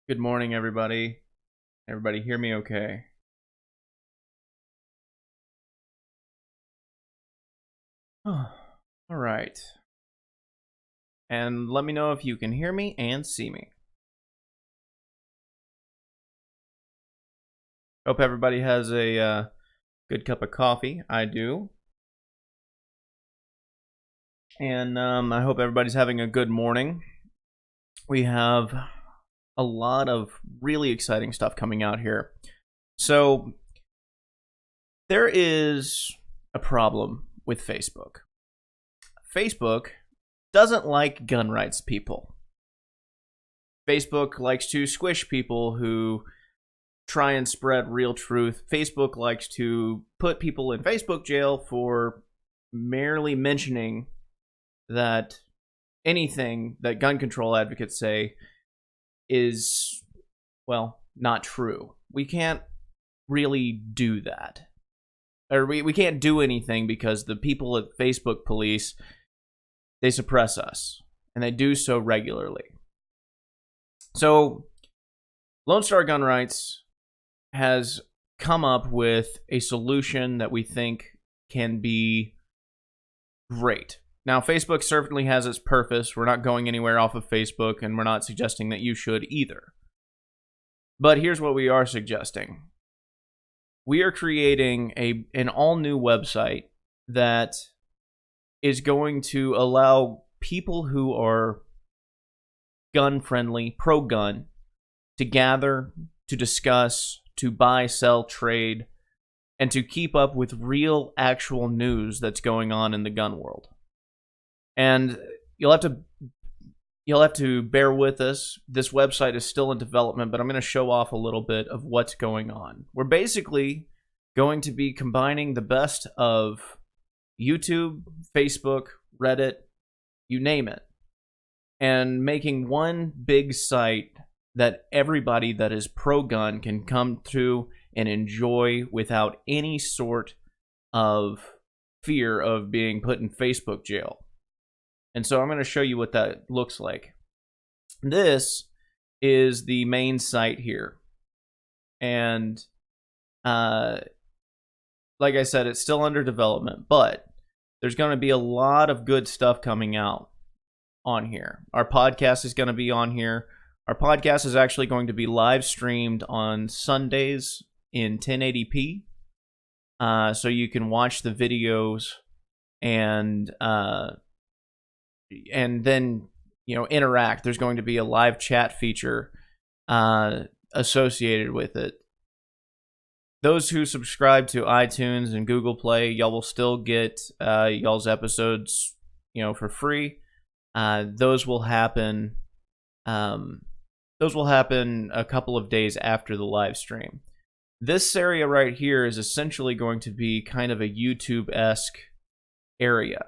Good morning, everybody. Everybody hear me okay? All right. And let me know if you can hear me and see me. Hope everybody has a good cup of coffee. I do. And I hope everybody's having a good morning. We have a lot of really exciting stuff coming out here. So, there is a problem with Facebook. Facebook doesn't like gun rights people. Facebook likes to squish people who try and spread real truth. Facebook likes to put people in Facebook jail for merely mentioning that anything that gun control advocates say is, well, not true. We can't really do that. Or we can't do anything because the people at Facebook police, they suppress us. And they do so regularly. So, Lone Star Gun Rights has come up with a solution that we think can be great. Now, Facebook certainly has its purpose. We're not going anywhere off of Facebook, and we're not suggesting that you should either. But here's what we are suggesting. We are creating an all-new website that is going to allow people who are gun-friendly, pro-gun, to gather, to discuss, to buy, sell, trade, and to keep up with real, actual news that's going on in the gun world. And you'll have to bear with us. This website is still in development, but I'm going to show off a little bit of what's going on. We're basically going to be combining the best of YouTube, Facebook, Reddit, you name it, and making one big site that everybody that is pro-gun can come through and enjoy without any sort of fear of being put in Facebook jail. And so I'm going to show you what that looks like. This is the main site here. And like I said, it's still under development, but there's going to be a lot of good stuff coming out on here. Our podcast is going to be on here. Our podcast is actually going to be live streamed on Sundays in 1080p. So you can watch the videos and then, interact. There's going to be a live chat feature associated with it. Those who subscribe to iTunes and Google Play, y'all will still get y'all's episodes, for free. Those will happen. Those will happen a couple of days after the live stream. This area right here is essentially going to be kind of a YouTube-esque area.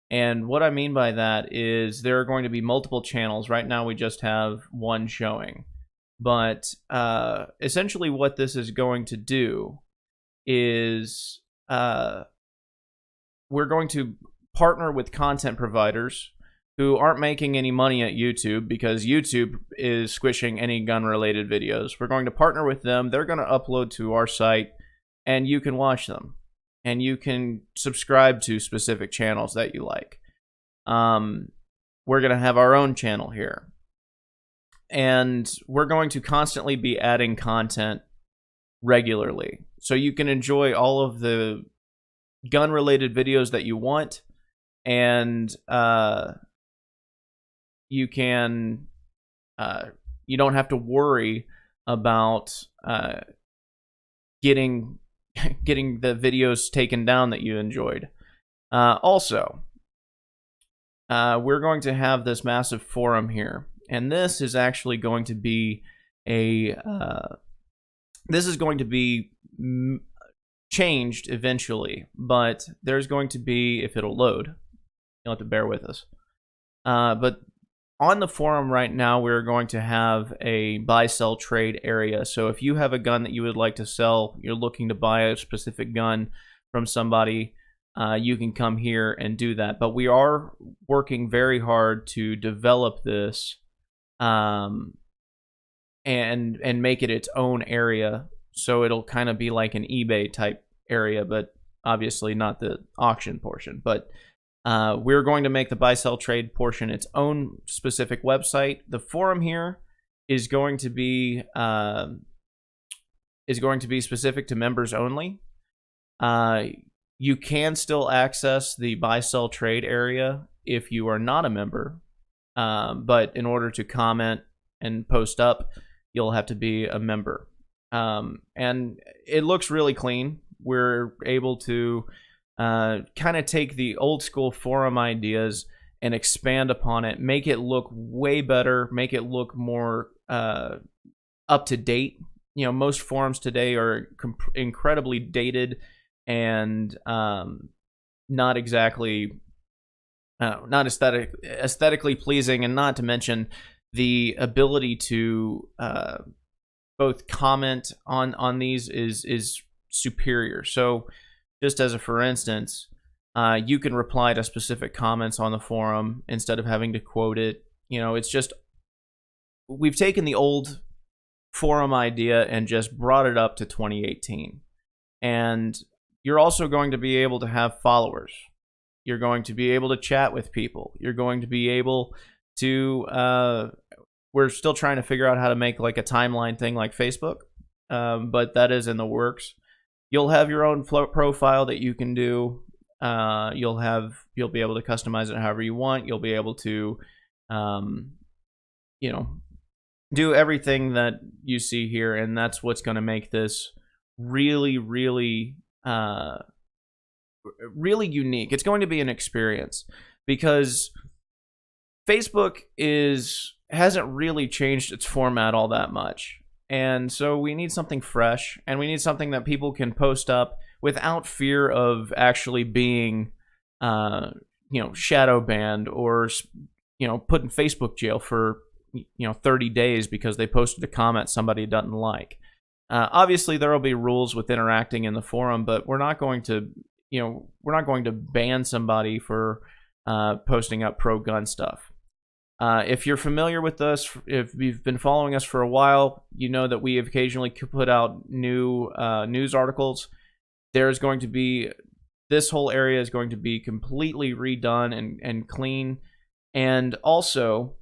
And what I mean by that is there are going to be multiple channels. Right now we just have one showing. But essentially what this is going to do is we're going to partner with content providers who aren't making any money at YouTube because YouTube is squishing any gun-related videos. We're going to partner with them. They're going to upload to our site, and you can watch them. And you can subscribe to specific channels that you like. We're going to have our own channel here. And we're going to constantly be adding content regularly. So you can enjoy all of the gun-related videos that you want. And you can... you don't have to worry about getting the videos taken down that you enjoyed. Also, we're going to have this massive forum here, and this is actually going to be changed eventually, but there's going to be, if it'll load, you'll have to bear with us. But on the forum right now, we're going to have a buy-sell trade area. So if you have a gun that you would like to sell, you're looking to buy a specific gun from somebody, you can come here and do that. But we are working very hard to develop this and make it its own area. So it'll kind of be like an eBay type area, but obviously not the auction portion. But we're going to make the buy sell trade portion its own specific website. The forum here is going to be specific to members only. You can still access the buy sell trade area if you are not a member, but in order to comment and post up, you'll have to be a member. And it looks really clean. We're able to kind of take the old school forum ideas and expand upon it, make it look way better, make it look more up to date. You know, most forums today are incredibly dated and not exactly not aesthetically pleasing, and not to mention the ability to both comment on these is superior. So just as a for instance, you can reply to specific comments on the forum instead of having to quote it. You know, it's just, we've taken the old forum idea and just brought it up to 2018. And you're also going to be able to have followers. You're going to be able to chat with people. You're going to be able to, we're still trying to figure out how to make like a timeline thing like Facebook, but that is in the works. You'll have your own profile that you can do. You'll be able to customize it however you want. You'll be able to, you know, do everything that you see here, and that's what's going to make this really, really, really unique. It's going to be an experience because Facebook hasn't really changed its format all that much. And so we need something fresh, and we need something that people can post up without fear of actually being, you know, shadow banned or, you know, put in Facebook jail for, 30 days because they posted a comment somebody doesn't like. Obviously, there will be rules with interacting in the forum, but we're not going to, ban somebody for posting up pro-gun stuff. If you're familiar with us, if you've been following us for a while, you know that we have occasionally put out new news articles. There's going to be, this whole area is going to be completely redone and clean. And also,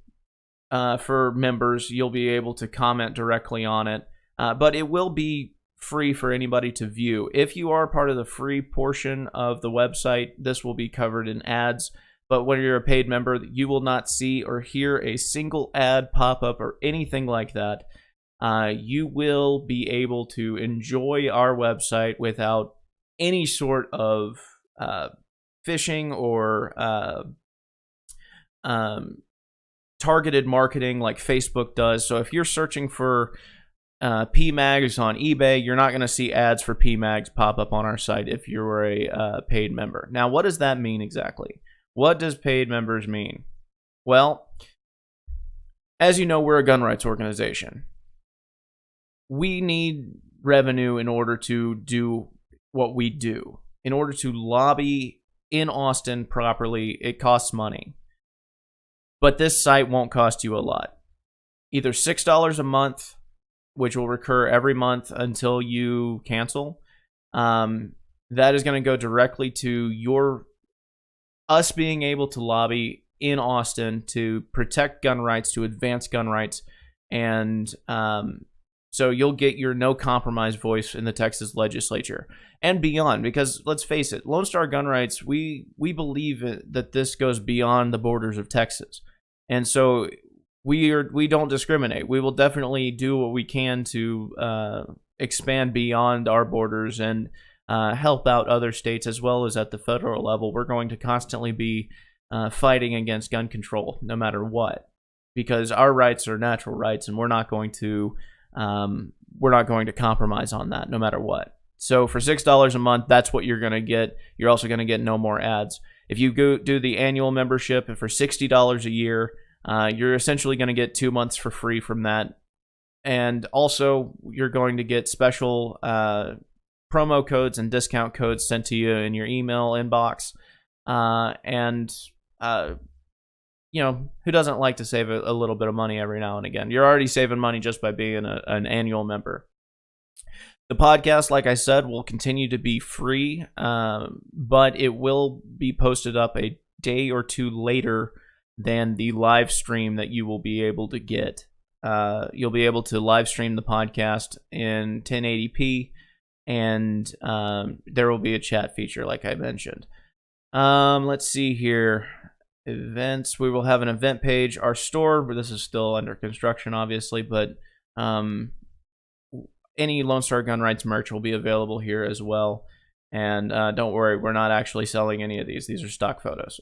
for members, you'll be able to comment directly on it. But it will be free for anybody to view. If you are part of the free portion of the website, this will be covered in ads. But when you're a paid member, you will not see or hear a single ad pop up or anything like that. You will be able to enjoy our website without any sort of phishing or targeted marketing like Facebook does. So if you're searching for PMags on eBay, you're not going to see ads for PMags pop up on our site if you're a paid member. Now, what does that mean exactly? What does paid members mean? Well, as you know, we're a gun rights organization. We need revenue in order to do what we do. In order to lobby in Austin properly, it costs money. But this site won't cost you a lot. Either $6 a month, which will recur every month until you cancel. That is going to go directly to us being able to lobby in Austin to protect gun rights, to advance gun rights, and so you'll get your no compromise voice in the Texas Legislature and beyond. Because let's face it, Lone Star Gun Rights, we believe that this goes beyond the borders of Texas, and so we don't discriminate. We will definitely do what we can to expand beyond our borders and help out other states as well as at the federal level. We're going to constantly be fighting against gun control no matter what, because our rights are natural rights, and we're not going to compromise on that no matter what. So for $6 a month, that's what you're going to get. You're also going to get no more ads. If you go do the annual membership, and for $60 a year, you're essentially going to get 2 months for free from that. And also, you're going to get special promo codes and discount codes sent to you in your email inbox. who doesn't like to save a little bit of money every now and again? You're already saving money just by being an annual member. The podcast, like I said, will continue to be free, but it will be posted up a day or two later than the live stream that you will be able to get. You'll be able to live stream the podcast in 1080p, and there will be a chat feature, like I mentioned. Let's see here. Events. We will have an event page. Our store, but this is still under construction, obviously, but any Lone Star Gun Rights merch will be available here as well. And don't worry, we're not actually selling any of these. These are stock photos.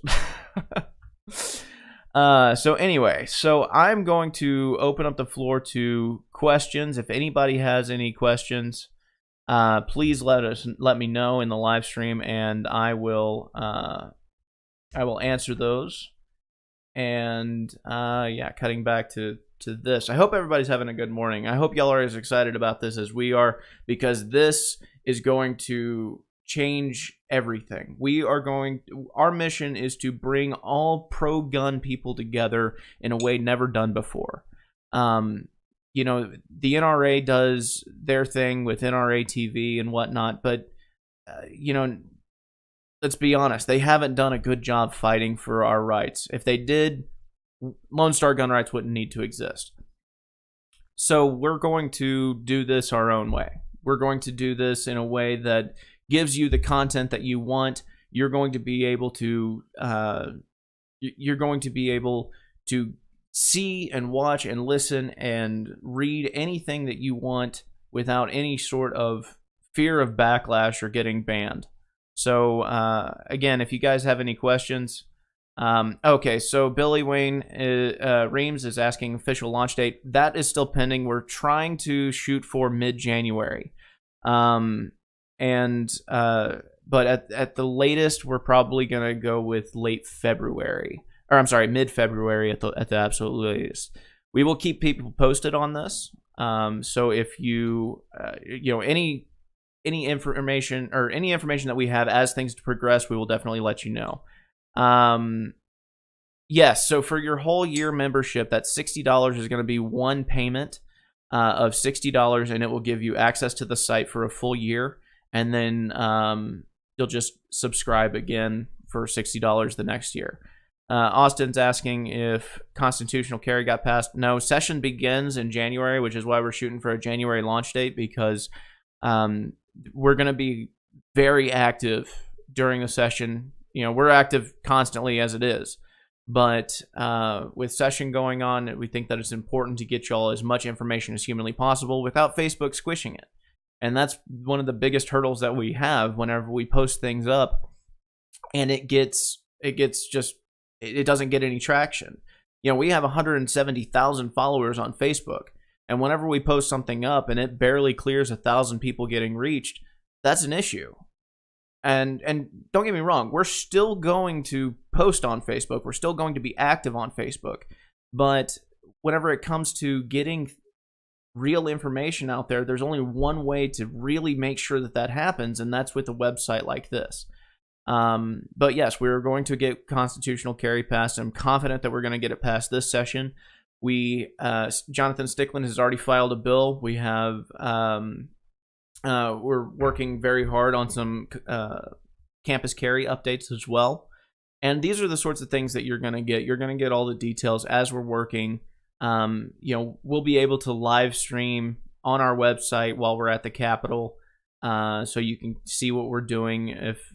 So anyway, I'm going to open up the floor to questions. If anybody has any questions, please let me know in the live stream, and I will answer those. And yeah, cutting back to this. I hope everybody's having a good morning. I hope y'all are as excited about this as we are, because this is going to change everything. Our mission is to bring all pro-gun people together in a way never done before. The NRA does their thing with NRA TV and whatnot, but let's be honest, they haven't done a good job fighting for our rights. If they did, Lone Star Gun Rights wouldn't need to exist. So we're going to do this our own way. We're going to do this in a way that gives you the content that you want. You're going to be able to see and watch and listen and read anything that you want without any sort of fear of backlash or getting banned. So again, if you guys have any questions. Okay, so Billy Wayne Reams is asking official launch date. That is still pending. We're trying to shoot for mid-January. But at the latest, we're probably going to go with late February. Or I'm sorry, mid-February at the absolute latest. We will keep people posted on this. So if you, any information that we have as things progress, we will definitely let you know. Yes, so for your whole year membership, that $60 is going to be one payment of $60, and it will give you access to the site for a full year, and then you'll just subscribe again for $60 the next year. Austin's asking if constitutional carry got passed. No, session begins in January, which is why we're shooting for a January launch date, because we're going to be very active during the session. We're active constantly as it is, but with session going on, we think that it's important to get y'all as much information as humanly possible without Facebook squishing it. And that's one of the biggest hurdles that we have whenever we post things up, and it doesn't get any traction. We have 170,000 followers on Facebook, and whenever we post something up and it barely clears 1,000 people getting reached, that's an issue. And don't get me wrong, we're still going to post on Facebook. We're still going to be active on Facebook. But whenever it comes to getting real information out there, there's only one way to really make sure that happens, and that's with a website like this. But yes, we're going to get constitutional carry passed. I'm confident that we're going to get it passed this session. Jonathan Stickland has already filed a bill. We have... we're working very hard on some campus carry updates as well. And these are the sorts of things that you're going to get. You're going to get all the details as we're working. We'll be able to live stream on our website while we're at the Capitol, so you can see what we're doing if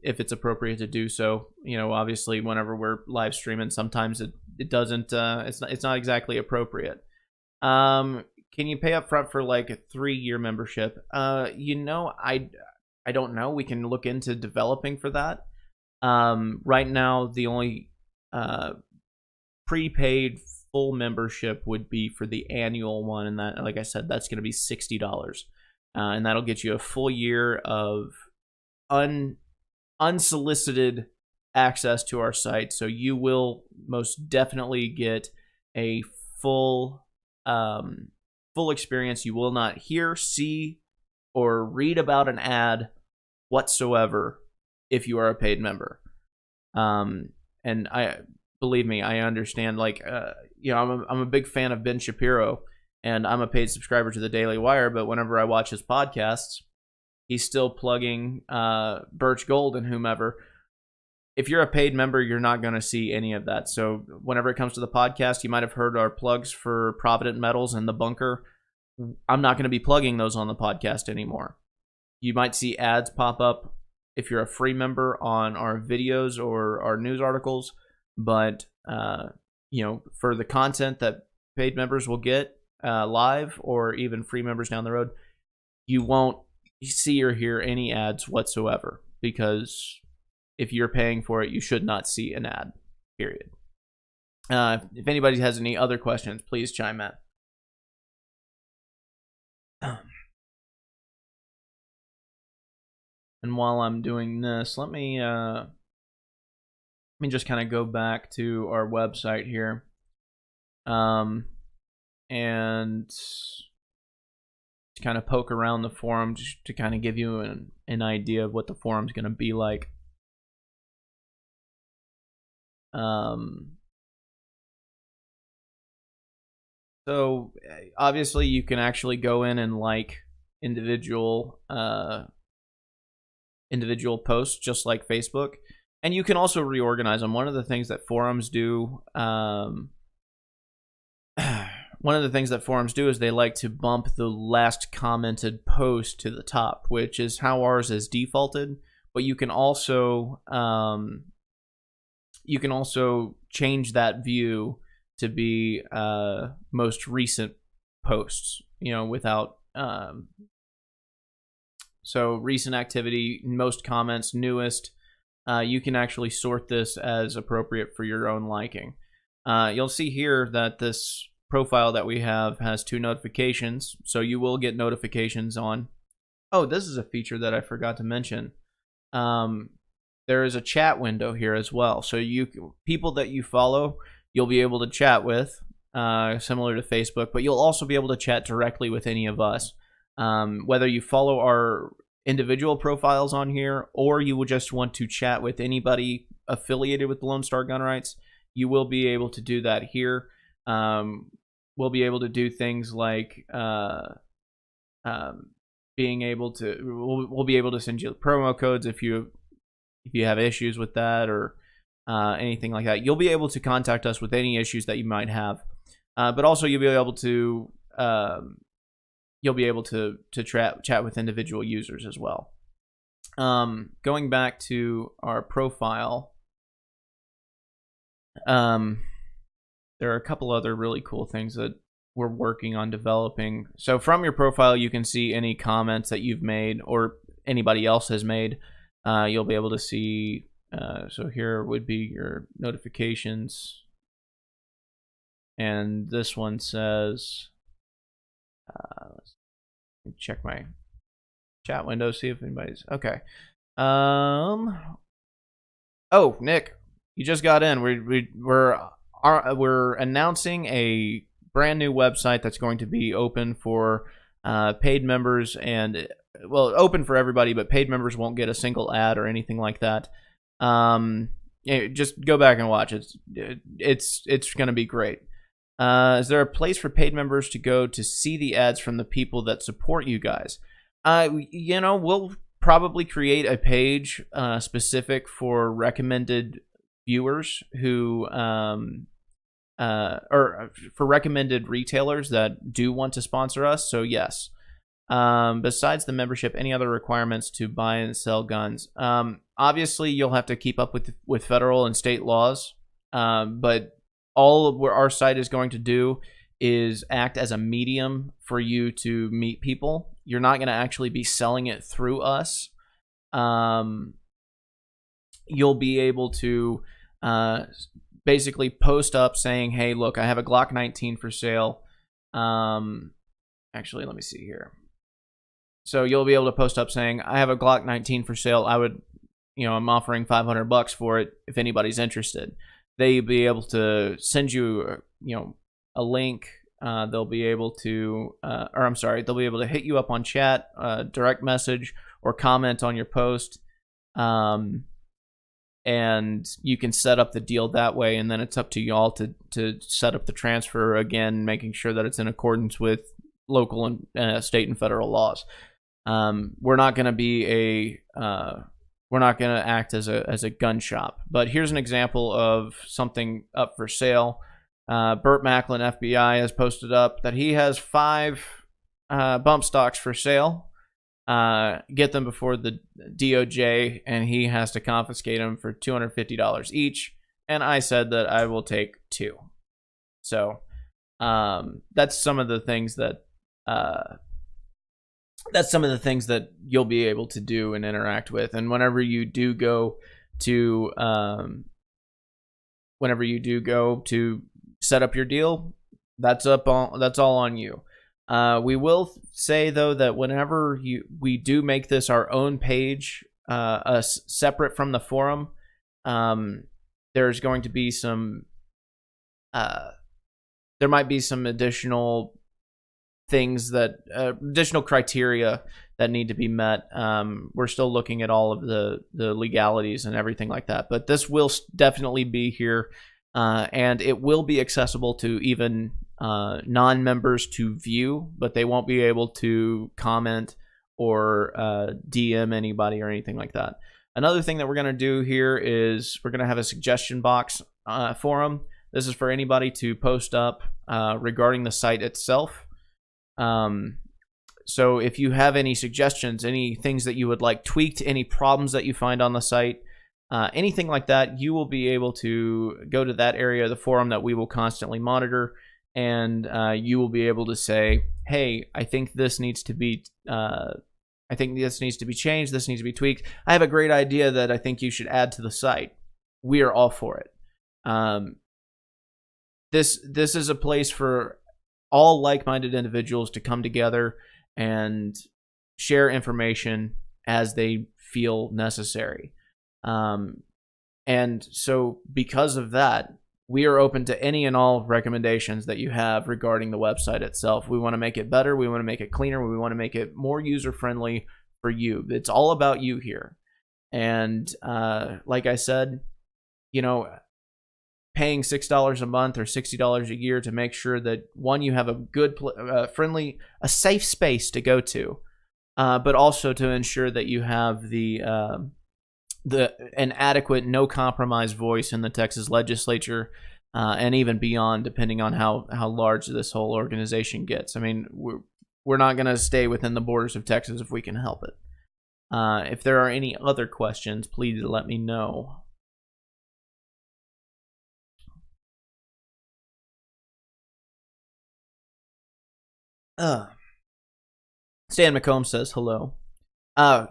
it's appropriate to do so. Obviously, whenever we're live streaming, sometimes it doesn't. It's not exactly appropriate. Can you pay up front for like a 3-year membership? I don't know. We can look into developing for that. Right now, the only prepaid full membership would be for the annual one, and that, like I said, that's going to be $60, and that'll get you a full year of unsolicited access to our site. So you will most definitely get a full experience. You will not hear, see, or read about an ad whatsoever if you are a paid member. And believe me, I understand. Like, I'm a big fan of Ben Shapiro, and I'm a paid subscriber to the Daily Wire. But whenever I watch his podcasts, he's still plugging Birch Gold and whomever. If you're a paid member, you're not going to see any of that. So whenever it comes to the podcast, you might have heard our plugs for Provident Metals and The Bunker. I'm not going to be plugging those on the podcast anymore. You might see ads pop up if you're a free member on our videos or our news articles. But, for the content that paid members will get live or even free members down the road, you won't see or hear any ads whatsoever, because if you're paying for it, you should not see an ad, period. If anybody has any other questions, please chime in. And while I'm doing this, let me just kind of go back to our website here, and kind of poke around the forum just to kind of give you an idea of what the forum's going to be like. So obviously you can actually go in and like individual posts just like Facebook, and you can also reorganize them. One of the things that forums do, is they like to bump the last commented post to the top, which is how ours is defaulted. But you can also change that view to be most recent posts, without so recent activity, most comments, newest. You can actually sort this as appropriate for your own liking. You'll see here that this profile that we have has 2 notifications, so you will get notifications on. Oh, this is a feature that I forgot to mention. There is a chat window here as well, so people that you follow, you'll be able to chat with, similar to Facebook, but you'll also be able to chat directly with any of us. Whether you follow our individual profiles on here, or you will just want to chat with anybody affiliated with the Lone Star Gun Rights, you will be able to do that here. We'll be able to do things like being able to, we'll be able to send you promo codes if you have issues with that, or anything like that. You'll be able to contact us with any issues that you might have, but also you'll be able to chat with individual users as well. Going back to our profile, there are a couple other really cool things that we're working on developing. So from your profile, you can see any comments that you've made or anybody else has made. You'll be able to see, so here would be your notifications. And this one says, let's check my chat window, see if anybody's, okay. Oh, Nick, you just got in. We're announcing a brand new website that's going to be open for paid members, and well, open for everybody, but paid members won't get a single ad or anything like that. Just go back and watch it. It's going to be great. Is there a place for paid members to go to see the ads from the people that support you guys? We'll probably create a page specific for recommended viewers who or for recommended retailers that do want to sponsor us. So yes. Besides the membership, any other requirements to buy and sell guns? Obviously, you'll have to keep up with federal and state laws. But all of what our site is going to do is act as a medium for you to meet people. You're not going to actually be selling it through us. You'll be able to basically post up saying, hey, look, I have a Glock 19 for sale. Actually, let me see here. So you'll be able to post up saying, I have a Glock 19 for sale. I'm offering $500 for it if anybody's interested. They'll be able to send you, a link. They'll be able to, they'll be able to hit you up on chat, direct message, or comment on your post. and you can set up the deal that way, and then it's up to y'all to set up the transfer, again, making sure that it's in accordance with local and state and federal laws. We're not going to be we're not going to act as a gun shop. But here's an example of something up for sale. Burt Macklin, FBI, has posted up that he has 5 bump stocks for sale. Get them before the DOJ, and he has to confiscate them for $250 each. And I said that I will take 2. So that's some of the things that you'll be able to do and interact with. And whenever you do go to set up your deal, that's all on you. We will say, though, that whenever we do make this our own page, separate from the forum, there's going to be there might be some additional things additional criteria that need to be met. We're still looking at all of the legalities and everything like that, but this will definitely be here, and it will be accessible to even non-members to view, but they won't be able to comment or DM anybody or anything like that. Another thing that we're going to do here is we're going to have a suggestion box forum. This is for anybody to post up regarding the site itself. So if you have any suggestions, any things that you would like tweaked, any problems that you find on the site, anything like that, you will be able to go to that area of the forum that we will constantly monitor, and you will be able to say, hey, I think this needs to be changed, this needs to be tweaked. I have a great idea that I think you should add to the site. We are all for it. This is a place for all like-minded individuals to come together and share information as they feel necessary. And so because of that, we are open to any and all recommendations that you have regarding the website itself. We want to make it better. We want to make it cleaner. We want to make it more user-friendly for you. It's all about you here. And like I said, paying $6 a month or $60 a year to make sure that, one, you have a good, friendly, a safe space to go to, but also to ensure that you have an adequate, no compromise voice in the Texas Legislature, and even beyond, depending on how large this whole organization gets. I mean, we're not going to stay within the borders of Texas if we can help it. If there are any other questions, please let me know. Stan McComb says hello.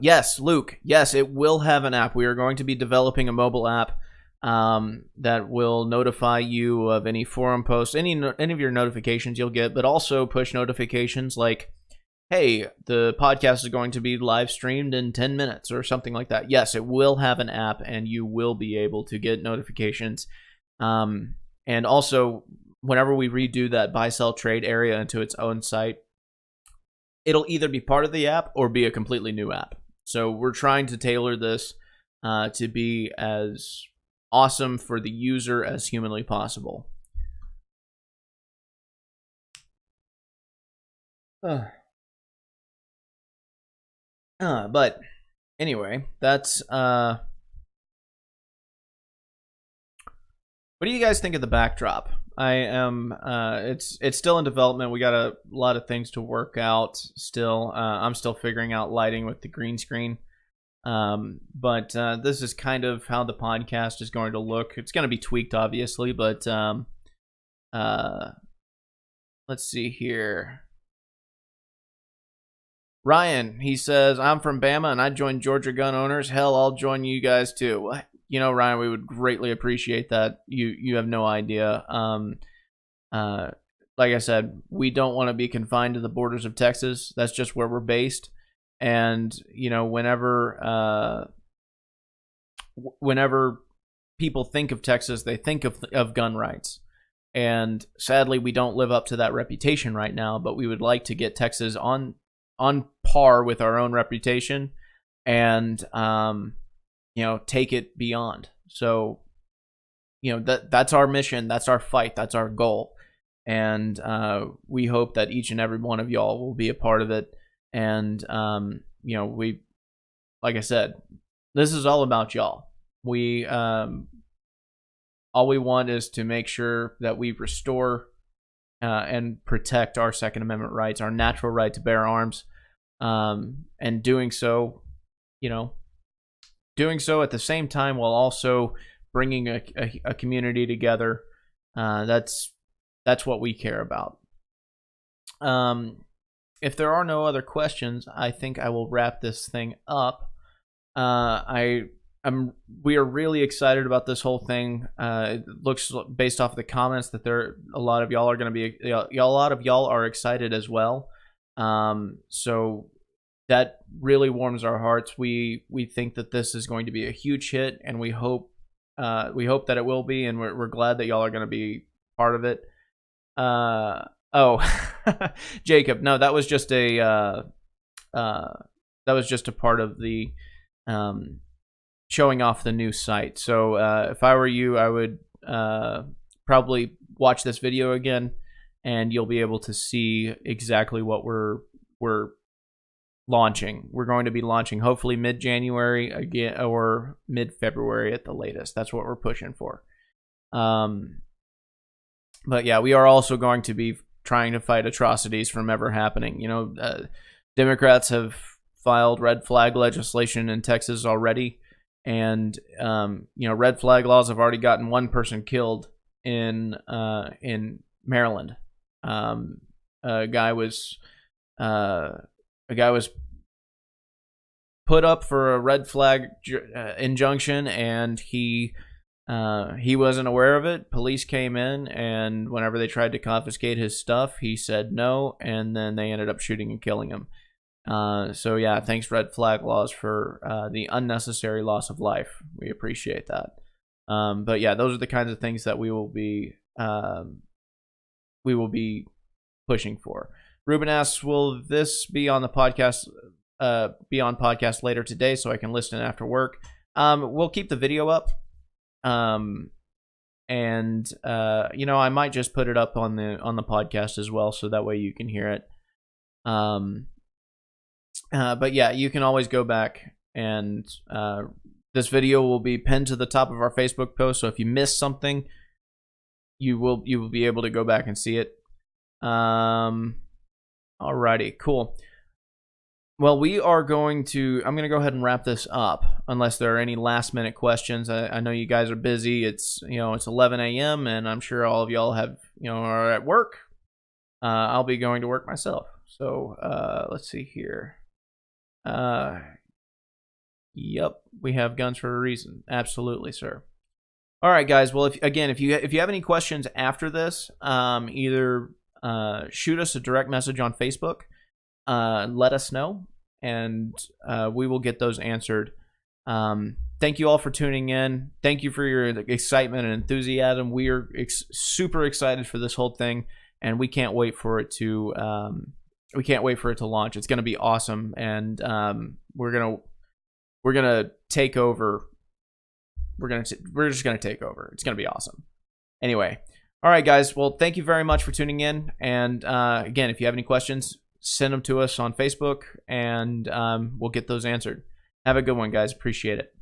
Yes, Luke. Yes, it will have an app. We are going to be developing a mobile app that will notify you of any forum posts, any of your notifications you'll get, but also push notifications like, hey, the podcast is going to be live streamed in 10 minutes or something like that. Yes, it will have an app, and you will be able to get notifications. And also, whenever we redo that buy, sell, trade area into its own site, it'll either be part of the app or be a completely new app. So we're trying to tailor this to be as awesome for the user as humanly possible. But anyway, that's what do you guys think of the backdrop? I am it's still in development. We got a lot of things to work out still. I'm still figuring out lighting with the green screen. But this is kind of how the podcast is going to look. It's going to be tweaked, obviously, but let's see here. Ryan, he says, I'm from Bama and I joined Georgia Gun Owners. Hell, I'll join you guys too. Ryan, we would greatly appreciate that. You have no idea. Like I said, we don't want to be confined to the borders of Texas. That's just where we're based. And, whenever people think of Texas, they think of gun rights. And sadly, we don't live up to that reputation right now, but we would like to get Texas on par with our own reputation and, take it beyond. So, that's our mission, that's our fight, that's our goal. And we hope that each and every one of y'all will be a part of it. And, like I said, this is all about y'all. All we want is to make sure that we restore and protect our Second Amendment rights, our natural right to bear arms. And doing so at the same time while also bringing a community together. That's what we care about. If there are no other questions, I think I will wrap this thing up. We are really excited about this whole thing. It looks, based off of the comments, that a lot of y'all are excited as well. So that really warms our hearts. We think that this is going to be a huge hit, and we hope that it will be, and we're glad that y'all are going to be part of it. Jacob, no, that was just a part of the showing off the new site. So if I were you, I would probably watch this video again, and you'll be able to see exactly what we're launching. We're going to be launching hopefully mid-January again, or mid-February at the latest. That's what we're pushing for. But yeah, we are also going to be trying to fight atrocities from ever happening. Democrats have filed red flag legislation in Texas already, and red flag laws have already gotten one person killed in Maryland. A guy was put up for a red flag injunction, and he wasn't aware of it. Police came in, and whenever they tried to confiscate his stuff, he said no, and then they ended up shooting and killing him. So yeah, thanks red flag laws for the unnecessary loss of life. We appreciate that. But yeah, those are the kinds of things that we will be pushing for. Ruben asks, will this be on the podcast? Be on podcast later today, so I can listen after work. We'll keep the video up. I might just put it up on the podcast as well, so that way you can hear it. But yeah, you can always go back, and this video will be pinned to the top of our Facebook post. So if you missed something, you will be able to go back and see it. Alrighty, cool. Well, I'm going to go ahead and wrap this up, unless there are any last minute questions. I know you guys are busy. It's 11 a.m. and I'm sure all of y'all are at work. I'll be going to work myself. So let's see here. Yep, we have guns for a reason. Absolutely, sir. All right, guys. Well, if you have any questions after this, either shoot us a direct message on Facebook. Let us know, and we will get those answered. Thank you all for tuning in. Thank you for your excitement and enthusiasm. We are super excited for this whole thing, and we can't wait for it to launch. It's going to be awesome, and we're gonna take over. We're just gonna take over. It's gonna be awesome. Anyway, all right, guys. Well, thank you very much for tuning in, and again, if you have any questions, send them to us on Facebook, and we'll get those answered. Have a good one, guys. Appreciate it.